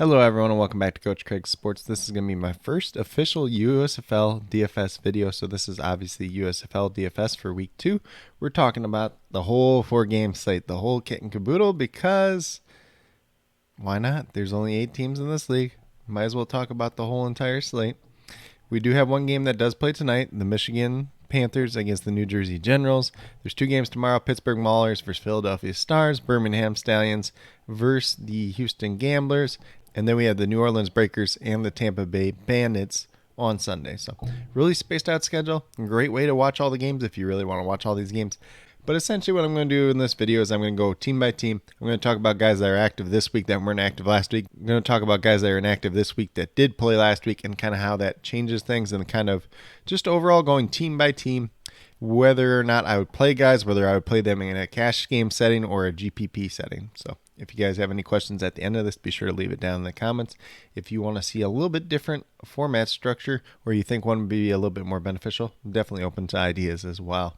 Hello everyone and welcome back to Coach Craig Sports. This is going to be my first official USFL DFS video. So this is obviously USFL DFS for week 2. We're talking about the whole 4-game slate, the whole kit and caboodle, because why not? There's only 8 teams in this league. Might as well talk about the whole entire slate. We do have one game that does play tonight, the Michigan Panthers against the New Jersey Generals. There's 2 games tomorrow, Pittsburgh Maulers versus Philadelphia Stars, Birmingham Stallions versus the Houston Gamblers. And then we have the New Orleans Breakers and the Tampa Bay Bandits on Sunday. So really spaced out schedule. Great way to watch all the games if you really want to watch all these games. But essentially what I'm going to do in this video is I'm going to go team by team. I'm going to talk about guys that are active this week that weren't active last week. I'm going to talk about guys that are inactive this week that did play last week and kind of how that changes things and kind of just overall going team by team, whether or not I would play guys, whether I would play them in a cash game setting or a GPP setting. So if you guys have any questions at the end of this, be sure to leave it down in the comments. If you want to see a little bit different format structure or you think one would be a little bit more beneficial, I'm definitely open to ideas as well.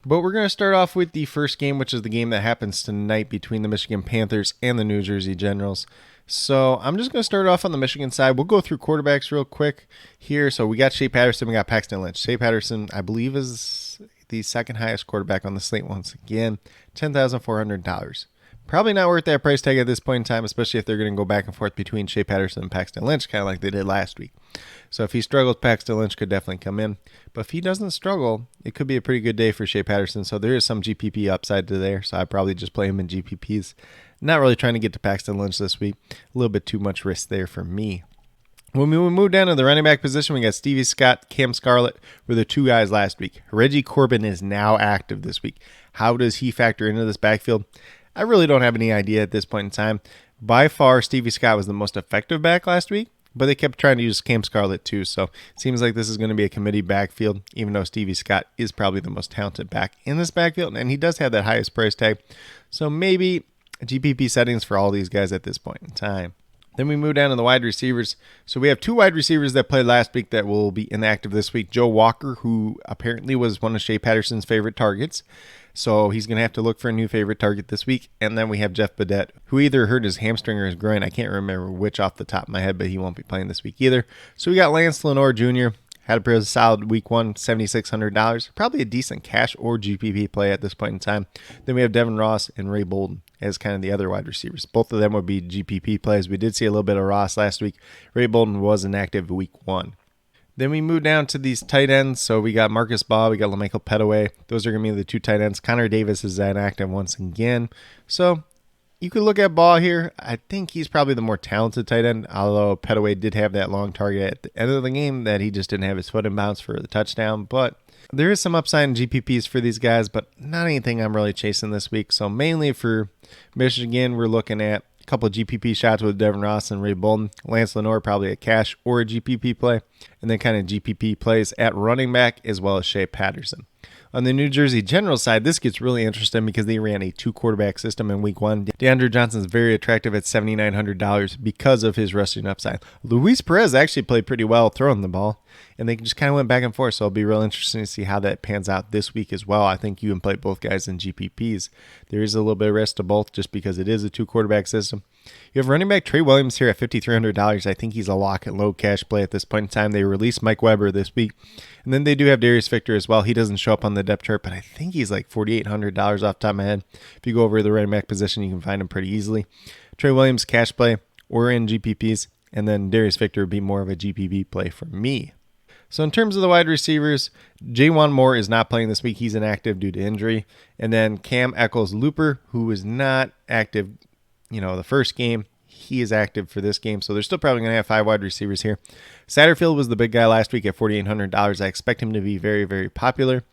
But we're going to start off with the first game, which is the game that happens tonight between the Michigan Panthers and the New Jersey Generals. So I'm just going to start off on the Michigan side. We'll go through quarterbacks real quick here. So we got Shea Patterson, we got Paxton Lynch. Shea Patterson, I believe, is the second highest quarterback on the slate once again, $10,400. Probably not worth that price tag at this point in time, especially if they're going to go back and forth between Shea Patterson and Paxton Lynch, kind of like they did last week. So if he struggles, Paxton Lynch could definitely come in. But if he doesn't struggle, it could be a pretty good day for Shea Patterson. So there is some GPP upside to there. So I'd probably just play him in GPPs. Not really trying to get to Paxton Lynch this week. A little bit too much risk there for me. When we move down to the running back position, we got Stevie Scott, Cam Scarlett were the 2 guys last week. Reggie Corbin is now active this week. How does he factor into this backfield? I really don't have any idea at this point in time. By far, Stevie Scott was the most effective back last week, but they kept trying to use Cam Scarlett too. So it seems like this is going to be a committee backfield, even though Stevie Scott is probably the most talented back in this backfield, and he does have that highest price tag. So maybe GPP settings for all these guys at this point in time. Then we move down to the wide receivers. So we have 2 wide receivers that played last week that will be inactive this week. Joe Walker, who apparently was one of Shea Patterson's favorite targets. So he's going to have to look for a new favorite target this week. And then we have Jeff Badette, who either hurt his hamstring or his groin. I can't remember which off the top of my head, but he won't be playing this week either. So we got Lance Lenore Jr., had a pretty solid week 1, $7,600. Probably a decent cash or GPP play at this point in time. Then we have Devin Ross and Ray Bolden as kind of the other wide receivers. Both of them would be GPP plays. We did see a little bit of Ross last week. Ray Bolden was inactive week 1. Then we move down to these tight ends. So we got Marcus Baugh, we got LaMichael Petaway. Those are going to be the 2 tight ends. Connor Davis is inactive once again. So you could look at Baugh here. I think he's probably the more talented tight end, although Petaway did have that long target at the end of the game that he just didn't have his foot in bounds for the touchdown. But there is some upside in GPPs for these guys, but not anything I'm really chasing this week. So mainly for Michigan, we're looking at a couple of GPP shots with Devin Ross and Ray Bolden. Lance Lenore, probably a cash or a GPP play. And then kind of GPP plays at running back as well as Shea Patterson. On the New Jersey General side, this gets really interesting because they ran a 2-quarterback system in week 1. DeAndre Johnson's very attractive at $7,900 because of his rushing upside. Luis Perez actually played pretty well throwing the ball, and they just kind of went back and forth, so it'll be real interesting to see how that pans out this week as well. I think you can play both guys in GPPs. There is a little bit of risk to both just because it is a 2-quarterback system. You have running back Trey Williams here at $5,300. I think he's a lock and load cash play at this point in time. They released Mike Weber this week. And then they do have Darius Victor as well. He doesn't show up on the depth chart, but I think he's like $4,800 off the top of my head. If you go over to the running back position, you can find him pretty easily. Trey Williams, cash play or in GPPs. And then Darius Victor would be more of a GPP play for me. So in terms of the wide receivers, Jaywan Moore is not playing this week. He's inactive due to injury. And then Cam Eccles-Looper, who was not active the first game, he is active for this game. So they're still probably going to have 5 wide receivers here. Satterfield was the big guy last week at $4,800. I expect him to be very, very popular.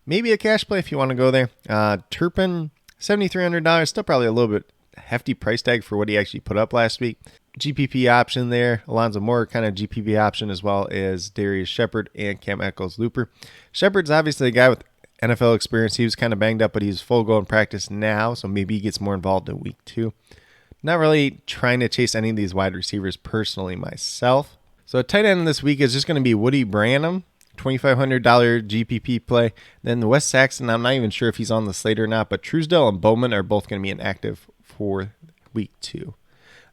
Maybe a cash play if you want to go there. Turpin, $7,300. Still probably a little bit hefty price tag for what he actually put up last week. GPP option there. Alonzo Moore kind of GPP option as well as Darius Shepard and Cam Eccles-Looper. Shepard's obviously a guy with NFL experience. He was kind of banged up, but he's full go in practice now. So maybe he gets more involved in week 2. Not really trying to chase any of these wide receivers personally myself. So a tight end this week is just going to be Woody Branham, $2,500 GPP play. Then the West Saxon, I'm not even sure if he's on the slate or not, but Truesdell and Bowman are both going to be inactive for week 2.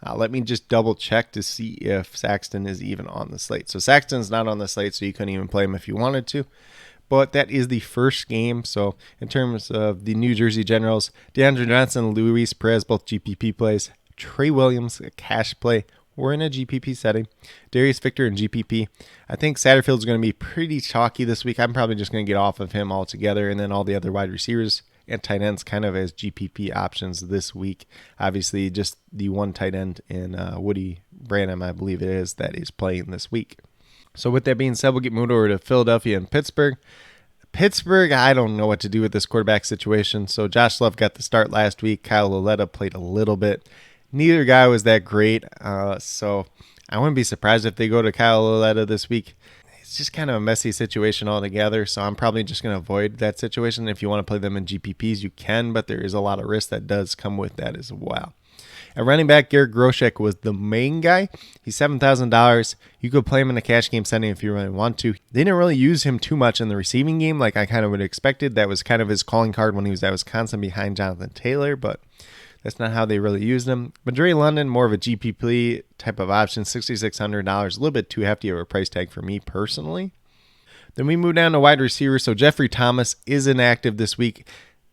Let me just double check to see if Saxton is even on the slate. So Saxton's not on the slate, so you couldn't even play him if you wanted to. But that is the first game. So in terms of the New Jersey Generals, DeAndre Johnson, Luis Perez, both GPP plays. Trey Williams, a cash play. We're in a GPP setting. Darius Victor in GPP. I think Satterfield's going to be pretty chalky this week. I'm probably just going to get off of him altogether, and then all the other wide receivers and tight ends kind of as GPP options this week. Obviously, just the one tight end in Woody Branham, I believe it is, that is playing this week. So with that being said, we'll get moved over to Philadelphia and Pittsburgh. Pittsburgh, I don't know what to do with this quarterback situation. So Josh Love got the start last week. Kyle Lauletta played a little bit. Neither guy was that great. So I wouldn't be surprised if they go to Kyle Lauletta this week. It's just kind of a messy situation altogether. So I'm probably just going to avoid that situation. If you want to play them in GPPs, you can, but there is a lot of risk that does come with that as well. At running back, Garrett Groshek was the main guy. He's $7,000. You could play him in a cash game setting if you really want to. They didn't really use him too much in the receiving game like I kind of would have expected. That was kind of his calling card when he was at Wisconsin behind Jonathan Taylor, but that's not how they really used him. But Dre London, more of a GPP type of option, $6,600. A little bit too hefty of a price tag for me personally. Then we move down to wide receiver. So Jeffrey Thomas is inactive this week.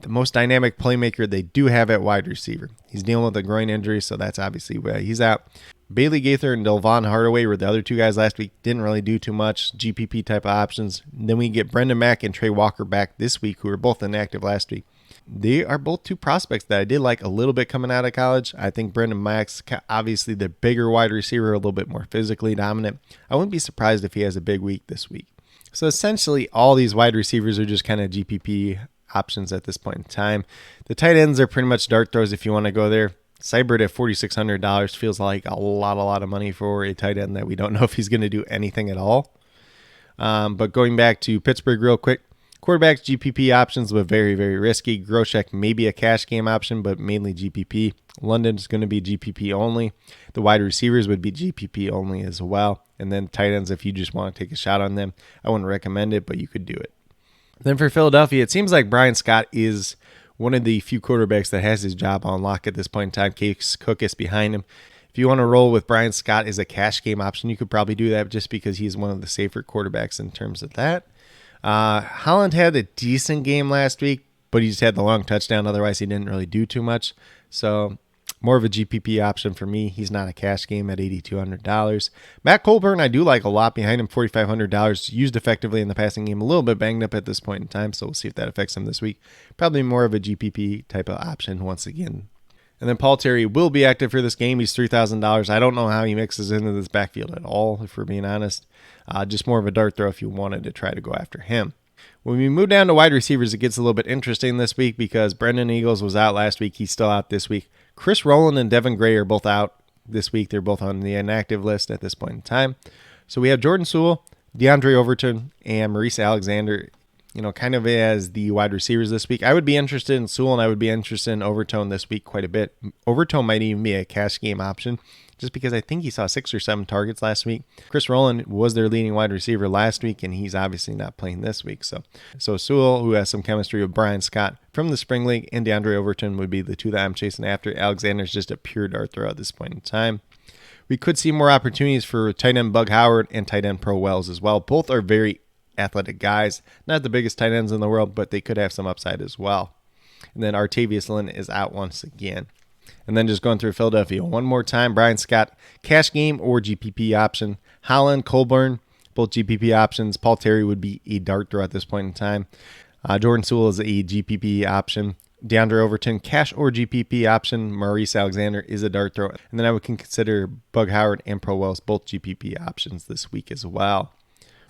The most dynamic playmaker they do have at wide receiver. He's dealing with a groin injury, so that's obviously why he's out. Bailey Gaither and Delvon Hardaway were the other two guys last week. Didn't really do too much. GPP type of options. Then we get Brendan Mack and Trey Walker back this week, who were both inactive last week. They are both two prospects that I did like a little bit coming out of college. I think Brendan Mack's obviously the bigger wide receiver, a little bit more physically dominant. I wouldn't be surprised if he has a big week this week. So essentially, all these wide receivers are just kind of GPP options at this point in time. The tight ends are pretty much dart throws if you want to go there. Seibert at $4,600 feels like a lot of money for a tight end that we don't know if he's going to do anything at all. But going back to Pittsburgh real quick, quarterbacks GPP options were very, very risky. Groshek maybe a cash game option, but mainly GPP. London's going to be GPP only. The wide receivers would be GPP only as well. And then tight ends, if you just want to take a shot on them, I wouldn't recommend it, but you could do it. Then for Philadelphia, it seems like Brian Scott is one of the few quarterbacks that has his job on lock at this point in time. Case Cook is behind him. If you want to roll with Brian Scott as a cash game option, you could probably do that just because he's one of the safer quarterbacks in terms of that. Holland had a decent game last week, but he just had the long touchdown. Otherwise, he didn't really do too much. So more of a GPP option for me. He's not a cash game at $8,200. Matt Colburn, I do like a lot behind him, $4,500. Used effectively in the passing game. A little bit banged up at this point in time, so we'll see if that affects him this week. Probably more of a GPP type of option once again. And then Paul Terry will be active for this game. He's $3,000. I don't know how he mixes into this backfield at all, if we're being honest. Just more of a dart throw if you wanted to try to go after him. When we move down to wide receivers, it gets a little bit interesting this week because Brendan Eagles was out last week. He's still out this week. Chris Rowland and Devin Gray are both out this week. They're both on the inactive list at this point in time. So we have Jordan Sewell, DeAndre Overton, and Maurice Alexander, kind of as the wide receivers this week. I would be interested in Sewell, and I would be interested in Overton this week quite a bit. Overton might even be a cash game option just because I think he saw 6 or 7 targets last week. Chris Rowland was their leading wide receiver last week, and he's obviously not playing this week. So Sewell, who has some chemistry with Brian Scott from the Spring League, and DeAndre Overton would be the two that I'm chasing after. Alexander's just a pure dart throw at this point in time. We could see more opportunities for tight end Bug Howard and tight end Pro Wells as well. Both are very athletic guys. Not the biggest tight ends in the world, but they could have some upside as well. And then Artavius Lynn is out once again. And then just going through Philadelphia one more time, Brian Scott, cash game or GPP option. Holland, Colburn, both GPP options. Paul Terry would be a dart throw at this point in time. Jordan Sewell is a GPP option. DeAndre Overton, cash or GPP option. Maurice Alexander is a dart throw. And then I would consider Bug Howard and Pro Wells, both GPP options this week as well.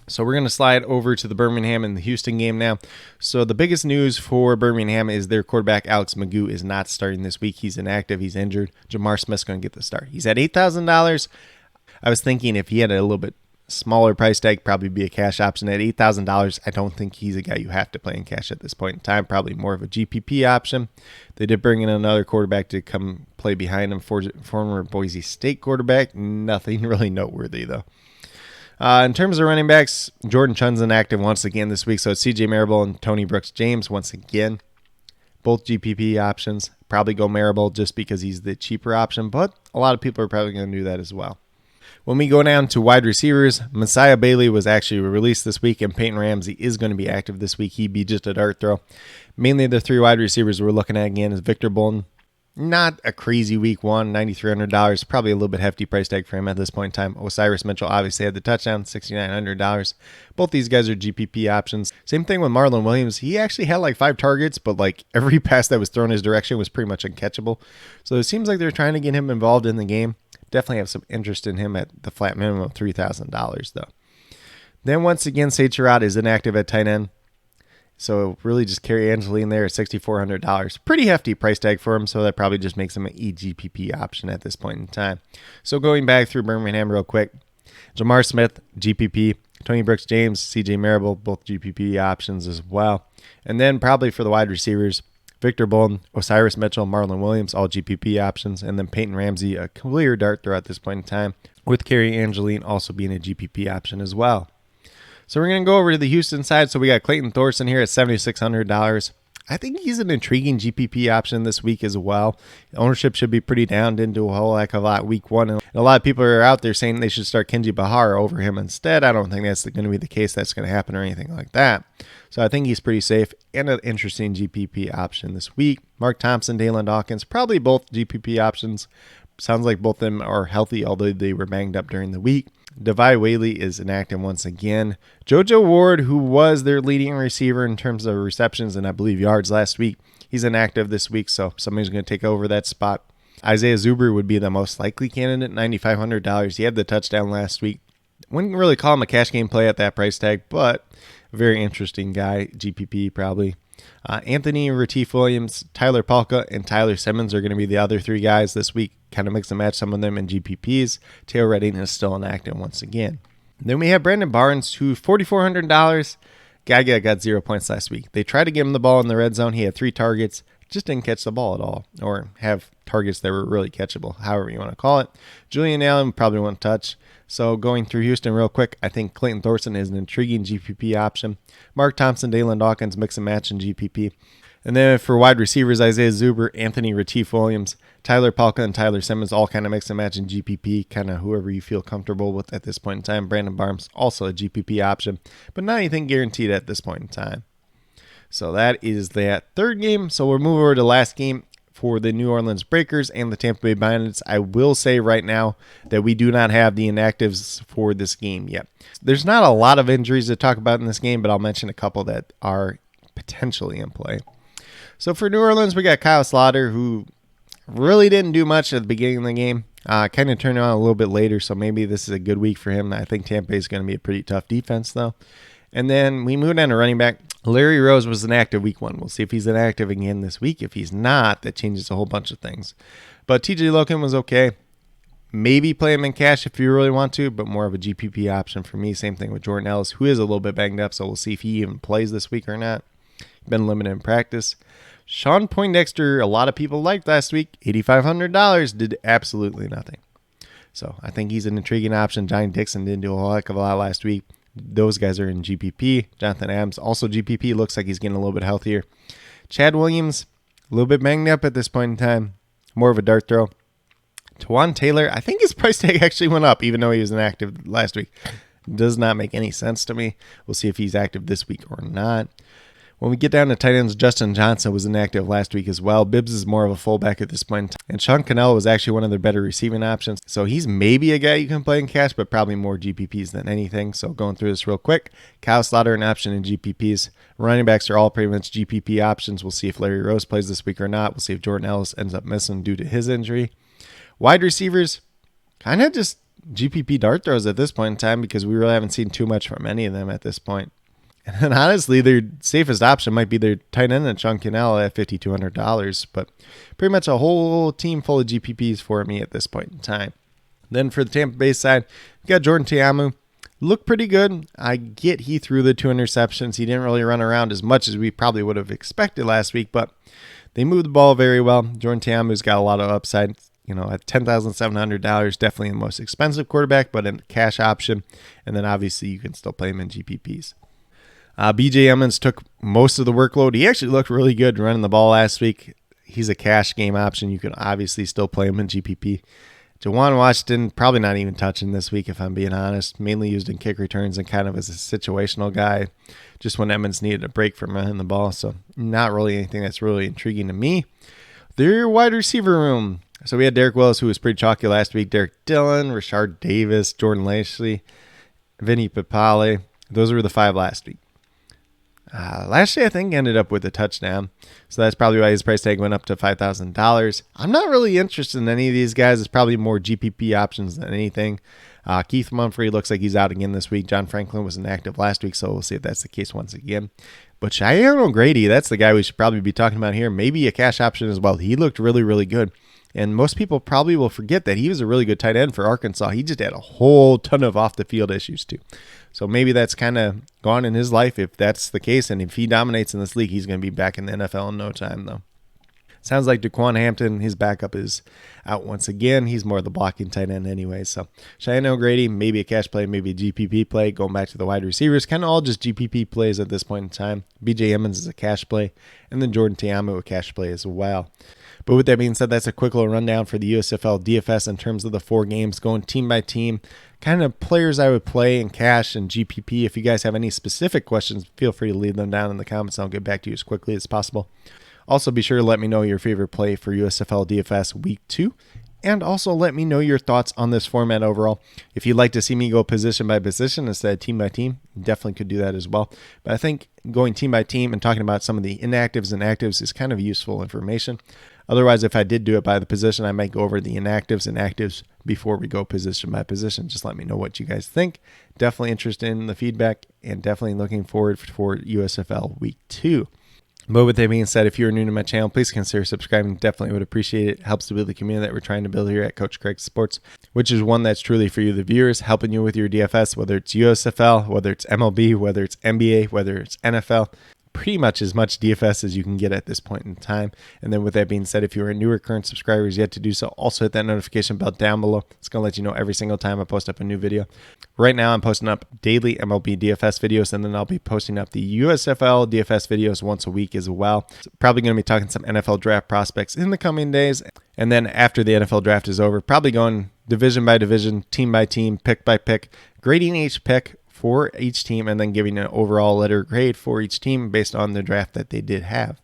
So we're going to slide over to the Birmingham and the Houston game now. So the biggest news for Birmingham is their quarterback, Alex Magoo, is not starting this week. He's inactive. He's injured. Jamar Smith's going to get the start. He's at $8,000. I was thinking if he had a little bit smaller price tag, probably be a cash option. At $8,000, I don't think he's a guy you have to play in cash at this point in time. Probably more of a GPP option. They did bring in another quarterback to come play behind him, former Boise State quarterback. Nothing really noteworthy, though. In terms of running backs, Jordan Chun's inactive once again this week, so it's CJ Marable and Tony Brooks-James once again. Both GPP options. Probably go Marable just because he's the cheaper option, but a lot of people are probably going to do that as well. When we go down to wide receivers, Messiah Bailey was actually released this week, and Peyton Ramsey is going to be active this week. He'd be just a dart throw. Mainly the 3 wide receivers we're looking at again is Victor Bolden. Not a crazy week one, $9,300. Probably a little bit hefty price tag for him at this point in time. Osiris Mitchell obviously had the touchdown, $6,900. Both these guys are GPP options. Same thing with Marlon Williams. He actually had like 5 targets, but like every pass that was thrown his direction was pretty much uncatchable. So it seems like they're trying to get him involved in the game. Definitely have some interest in him at the flat minimum of $3,000 though. Then once again, Sage Surratt is inactive at tight end. So really just carry Angeline there at $6,400. Pretty hefty price tag for him, so that probably just makes him an eGPP option at this point in time. So going back through Birmingham real quick, Jamar Smith, GPP. Tony Brooks-James, CJ Marable, both GPP options as well. And then probably for the wide receivers, Victor Bolden, Osiris Mitchell, Marlon Williams, all GPP options. And then Peyton Ramsey, a clear dart throw at this point in time, with Kerry Angeline also being a GPP option as well. So we're going to go over to the Houston side. So we got Clayton Thorson here at $7,600. I think he's an intriguing GPP option this week as well. Ownership should be pretty down. Didn't do a whole heck of a lot week one. And a lot of people are out there saying they should start Kenji Bahar over him instead. I don't think that's going to be the case. That's going to happen or anything like that. So I think he's pretty safe and an interesting GPP option this week. Mark Thompson, Dalen Dawkins, probably both GPP options. Sounds like both of them are healthy, although they were banged up during the week. Devy Whaley is inactive once again. JoJo Ward, who was their leading receiver in terms of receptions and I believe yards last week, he's inactive this week, so somebody's going to take over that spot. Isaiah Zuber would be the most likely candidate, $9,500. He had the touchdown last week. Wouldn't really call him a cash game play at that price tag, but a very interesting guy, GPP probably. Anthony Retief Williams, Tyler Palka, and Tyler Simmons are going to be the other 3 guys this week. Kind of mix and match some of them in GPPs. Taylor Redding is still inactive once again. Then we have Brandon Barnes, who $4,400. Guy got 0 points last week. They tried to give him the ball in the red zone. He had 3 targets. Just didn't catch the ball at all, or have targets that were really catchable, however you want to call it. Julian Allen probably won't touch. So going through Houston real quick, I think Clayton Thorson is an intriguing GPP option. Mark Thompson, Dalen Dawkins, mix and match in GPP. And then for wide receivers, Isaiah Zuber, Anthony Retief Williams, Tyler Palka, and Tyler Simmons all kind of mix and match in GPP, kind of whoever you feel comfortable with at this point in time. Brandon Barnes, also a GPP option, but not anything guaranteed at this point in time. So that is that third game. So we'll move over to the last game for the New Orleans Breakers and the Tampa Bay Bandits. I will say right now that we do not have the inactives for this game yet. There's not a lot of injuries to talk about in this game, but I'll mention a couple that are potentially in play. So for New Orleans, we got Kyle Slaughter, who really didn't do much at the beginning of the game. Kind of turned on a little bit later, so maybe this is a good week for him. I think Tampa Bay is going to be a pretty tough defense, though. And then we moved on to running back. Larry Rose was inactive week 1. We'll see if he's inactive again this week. If he's not, that changes a whole bunch of things. But TJ Loken was okay. Maybe play him in cash if you really want to, but more of a GPP option for me. Same thing with Jordan Ellis, who is a little bit banged up, so we'll see if he even plays this week or not. Been limited in practice. Sean Poindexter, a lot of people liked last week. $8,500, did absolutely nothing. So I think he's an intriguing option. Johnny Dixon didn't do a whole heck of a lot last week. Those guys are in GPP. Jonathan Adams, also GPP. Looks like he's getting a little bit healthier. Chad Williams, a little bit banged up at this point in time. More of a dart throw. Tawan Taylor, I think his price tag actually went up, even though he was inactive last week. Does not make any sense to me. We'll see if he's active this week or not. When we get down to tight ends, Justin Johnson was inactive last week as well. Bibbs is more of a fullback at this point. And Sean Cannell was actually one of their better receiving options. So he's maybe a guy you can play in cash, but probably more GPPs than anything. So going through this real quick. Kyle Slaughter, an option in GPPs. Running backs are all pretty much GPP options. We'll see if Larry Rose plays this week or not. We'll see if Jordan Ellis ends up missing due to his injury. Wide receivers, kind of just GPP dart throws at this point in time because we really haven't seen too much from any of them at this point. And honestly, their safest option might be their tight end and Sean Cannell at $5,200, but pretty much a whole team full of GPPs for me at this point in time. Then for the Tampa Bay side, we got Jordan Ta'amu. Looked pretty good. I get he threw the 2 interceptions. He didn't really run around as much as we probably would have expected last week, but they moved the ball very well. Jordan Ta'amu's got a lot of upside. At $10,700, definitely the most expensive quarterback, but a cash option. And then obviously you can still play him in GPPs. BJ Emmons took most of the workload. He actually looked really good running the ball last week. He's a cash game option. You can obviously still play him in GPP. Jawan Washington, probably not even touching this week if I'm being honest. Mainly used in kick returns and kind of as a situational guy, just when Emmons needed a break from running the ball. So not really anything that's really intriguing to me. Their wide receiver room. So we had Derek Willis, who was pretty chalky last week. Derek Dillon, Rashard Davis, Jordan Lashley, Vinny Papale. Those were the 5 last week. Lashley, I think, ended up with a touchdown. So that's probably why his price tag went up to $5,000. I'm not really interested in any of these guys. It's probably more GPP options than anything. Keith Mumphrey looks like he's out again this week. John Franklin was inactive last week, so we'll see if that's the case once again. But Cheyenne O'Grady, that's the guy we should probably be talking about here. Maybe a cash option as well. He looked really, really good. And most people probably will forget that he was a really good tight end for Arkansas. He just had a whole ton of off-the-field issues too. So maybe that's kind of gone in his life if that's the case. And if he dominates in this league, he's going to be back in the NFL in no time, though. Sounds like DeQuan Hampton, his backup, is out once again. He's more the blocking tight end anyway. So Cheyenne O'Grady, maybe a cash play, maybe a GPP play. Going back to the wide receivers, kind of all just GPP plays at this point in time. BJ Emmons is a cash play, and then Jordan Ta'amu a cash play as well. But with that being said, that's a quick little rundown for the USFL DFS in terms of the 4 games, going team by team, kind of players I would play in cash and GPP. If you guys have any specific questions, feel free to leave them down in the comments. I'll get back to you as quickly as possible. Also, be sure to let me know your favorite play for USFL DFS Week 2. And also let me know your thoughts on this format overall. If you'd like to see me go position by position instead of team by team, you definitely could do that as well. But I think going team by team and talking about some of the inactives and actives is kind of useful information. Otherwise, if I did do it by the position, I might go over the inactives and actives before we go position by position. Just let me know what you guys think. Definitely interested in the feedback and definitely looking forward for USFL Week 2. But with that being said, if you're new to my channel, please consider subscribing. Definitely would appreciate it. It helps to build the community that we're trying to build here at CoachCraigSports, which is one that's truly for you, the viewers, helping you with your DFS, whether it's USFL, whether it's MLB, whether it's NBA, whether it's NFL. Pretty much as much DFS as you can get at this point in time. And then with that being said, if you're a newer current subscribers yet to do so, also hit that notification bell down below. It's going to let you know every single time I post up a new video. Right now I'm posting up daily MLB DFS videos, and then I'll be posting up the USFL DFS videos once a week as well. So probably going to be talking some NFL draft prospects in the coming days. And then after the NFL draft is over, probably going division by division, team by team, pick by pick, grading each pick for each team, and then giving an overall letter grade for each team based on the draft that they did have.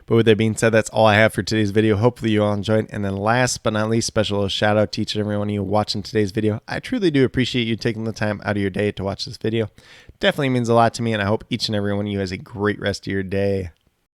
But with that being said, that's all I have for today's video. Hopefully you all enjoyed. And then last but not least, special shout out to each and every one of you watching today's video. I truly do appreciate you taking the time out of your day to watch this video. Definitely means a lot to me, and I hope each and every one of you has a great rest of your day.